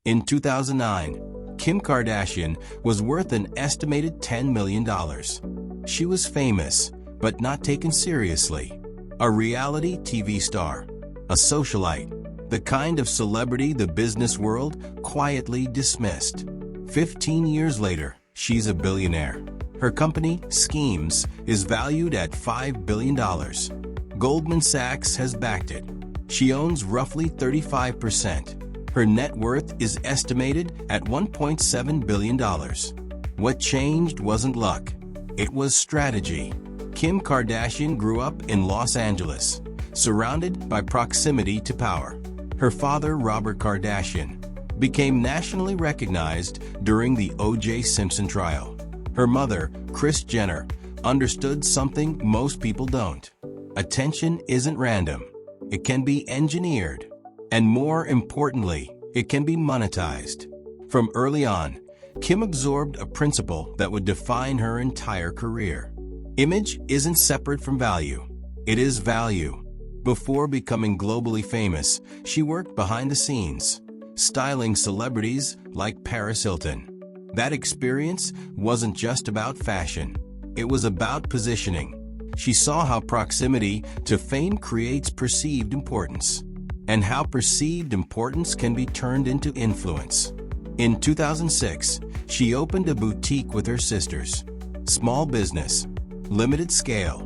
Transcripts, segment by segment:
In 2009, Kim Kardashian was worth an estimated $10 million. She was famous, but not taken seriously. A reality TV star, a socialite, the kind of celebrity the business world quietly dismissed. 15 years later, she's a billionaire. Her company, Skims, is valued at $5 billion. Goldman Sachs has backed it. She owns roughly 35%. Her net worth is estimated at $1.7 billion. What changed wasn't luck. It was strategy. Kim Kardashian grew up in Los Angeles, surrounded by proximity to power. Her father, Robert Kardashian, became nationally recognized during the O.J. Simpson trial. Her mother, Kris Jenner, understood something most people don't. Attention isn't random. It can be engineered. And more importantly, it can be monetized. From early on, Kim absorbed a principle that would define her entire career. Image isn't separate from value. It is value. Before becoming globally famous, she worked behind the scenes, styling celebrities like Paris Hilton. That experience wasn't just about fashion. It was about positioning. She saw how proximity to fame creates perceived importance, and how perceived importance can be turned into influence. In 2006, she opened a boutique with her sisters. Small business, limited scale,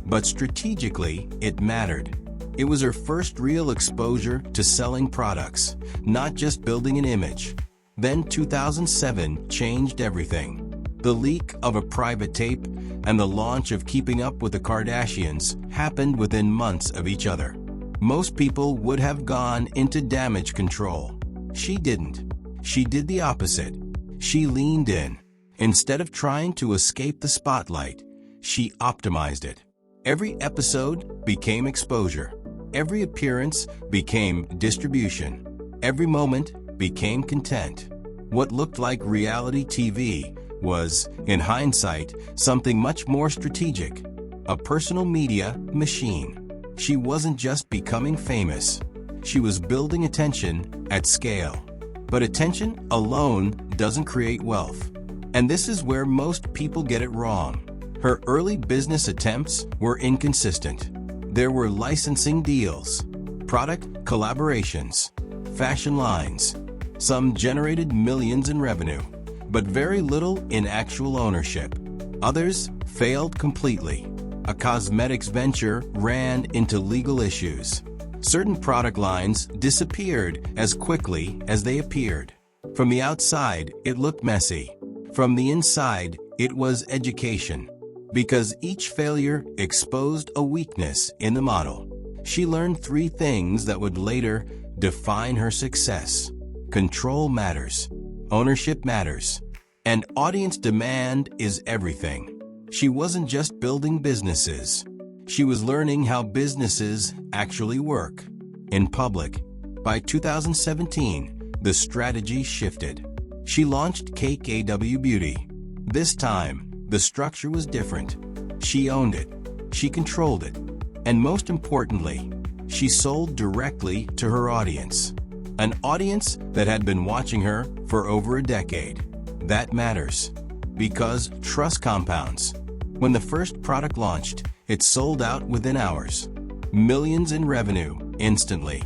but strategically, it mattered. It was her first real exposure to selling products, not just building an image. Then 2007 changed everything. The leak of a private tape and the launch of Keeping Up with the Kardashians happened within months of each other. Most people would have gone into damage control. She didn't. She did the opposite. She leaned in. Instead of trying to escape the spotlight, she optimized it. Every episode became exposure. Every appearance became distribution. Every moment became content. What looked like reality TV was, in hindsight, something much more strategic. A personal media machine. She wasn't just becoming famous. She was building attention at scale. But attention alone doesn't create wealth. And this is where most people get it wrong. Her early business attempts were inconsistent. There were licensing deals, product collaborations, fashion lines. Some generated millions in revenue, but very little in actual ownership. Others failed completely. A cosmetics venture ran into legal issues. Certain product lines disappeared as quickly as they appeared. From the outside, it looked messy. From the inside, it was education. Because each failure exposed a weakness in the model. She learned 3 things that would later define her success. Control matters. Ownership matters. And audience demand is everything. She wasn't just building businesses. She was learning how businesses actually work. In public, by 2017, the strategy shifted. She launched Cake AW Beauty. This time, the structure was different. She owned it. She controlled it. And most importantly, she sold directly to her audience. An audience that had been watching her for over a decade. That matters. Because trust compounds. When the first product launched, it sold out within hours. Millions in revenue instantly.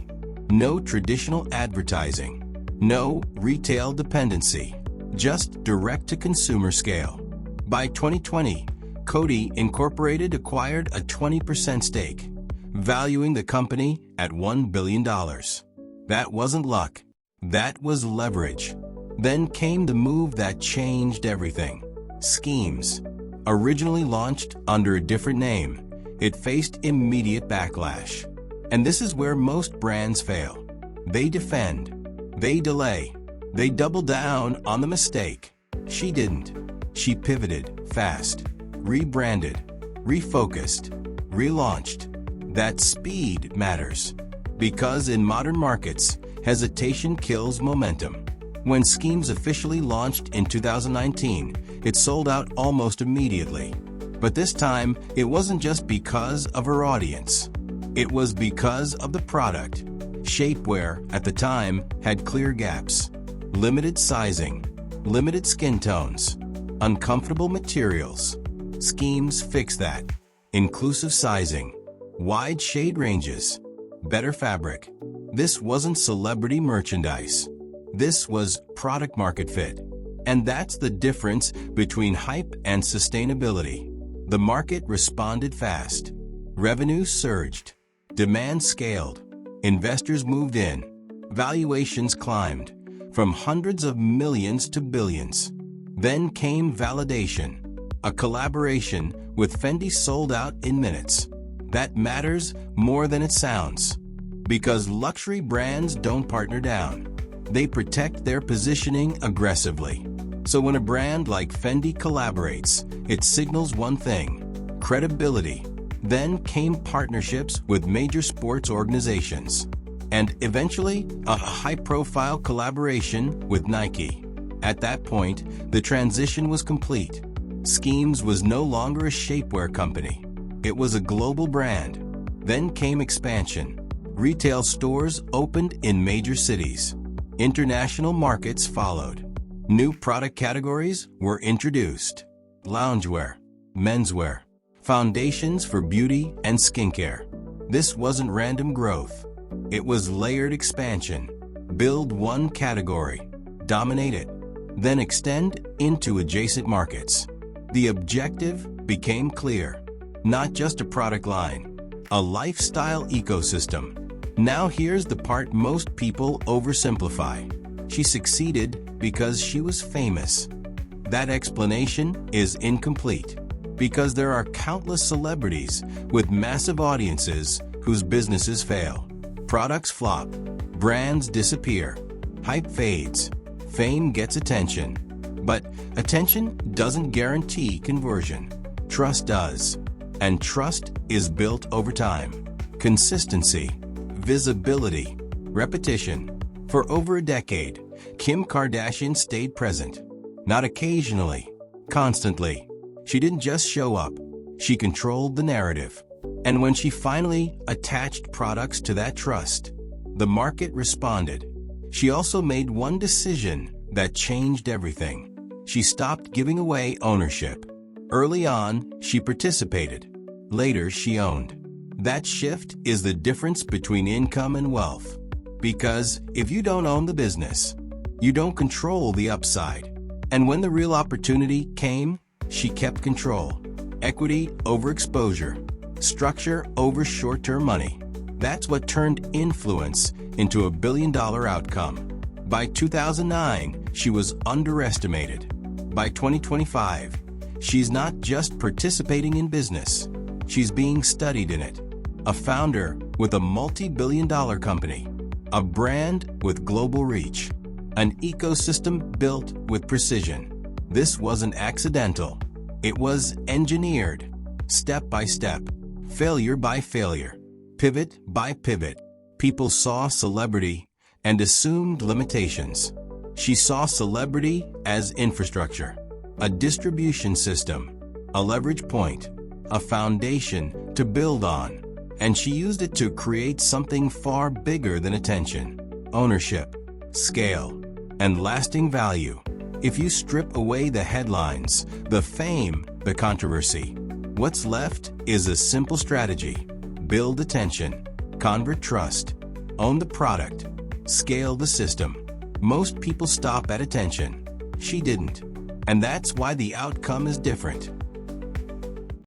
No traditional advertising. No retail dependency. Just direct-to-consumer scale. By 2020, Coty Incorporated acquired a 20% stake, valuing the company at $1 billion. That wasn't luck. That was leverage. Then came the move that changed everything. Skims. Originally launched under a different name, it faced immediate backlash. And this is where most brands fail. They defend. They delay. They double down on the mistake. She didn't. She pivoted fast, rebranded, refocused, relaunched. That speed matters. Because in modern markets, hesitation kills momentum. When Skims officially launched in 2019, it sold out almost immediately. But this time, it wasn't just because of her audience. It was because of the product. Shapewear, at the time, had clear gaps. limited sizing, limited skin tones, uncomfortable materials. Skims fixed that. Inclusive sizing, wide shade ranges, better fabric. This wasn't celebrity merchandise. This was product market fit. And that's the difference between hype and sustainability. The market responded fast. Revenue surged. Demand scaled. Investors moved in. Valuations climbed from hundreds of millions to billions. Then came validation. A collaboration with Fendi sold out in minutes. That matters more than it sounds. Because luxury brands don't partner down. They protect their positioning aggressively. So when a brand like Fendi collaborates, it signals one thing: credibility. Then came partnerships with major sports organizations. And eventually, a high-profile collaboration with Nike. At that point, the transition was complete. Skims was no longer a shapewear company. It was a global brand. Then came expansion. Retail stores opened in major cities. International markets followed. New product categories were introduced: loungewear, menswear, foundations for beauty and skincare. This wasn't random growth. It was layered expansion. Build one category, dominate it, then extend into adjacent markets. The objective became clear. Not just a product line, a lifestyle ecosystem. Now here's the part most people oversimplify. She succeeded because she was famous. That explanation is incomplete, because there are countless celebrities with massive audiences whose businesses fail. Products flop, brands disappear, hype fades, fame gets attention. But attention doesn't guarantee conversion. Trust does. And trust is built over time. Consistency, visibility, repetition. For over a decade, Kim Kardashian stayed present. Not occasionally, constantly. She didn't just show up. She controlled the narrative. And when she finally attached products to that trust, the market responded. She also made one decision that changed everything. She stopped giving away ownership. Early on, she participated. Later, she owned. That shift is the difference between income and wealth. Because if you don't own the business, you don't control the upside. And when the real opportunity came, she kept control. Equity over exposure. Structure over short-term money. That's what turned influence into a billion-dollar outcome. By 2009, she was underestimated. By 2025, she's not just participating in business, she's being studied in it. A founder with a multi-billion-dollar company, a brand with global reach, an ecosystem built with precision. This wasn't accidental. It was engineered, step by step, failure by failure, pivot by pivot. People saw celebrity and assumed limitations. She saw celebrity as infrastructure, a distribution system, a leverage point, a foundation to build on, and she used it to create something far bigger than attention: ownership, scale, and lasting value. If you strip away the headlines, the fame, the controversy, what's left is a simple strategy: build attention, convert trust, own the product, scale the system. Most people stop at attention. She didn't. And that's why the outcome is different.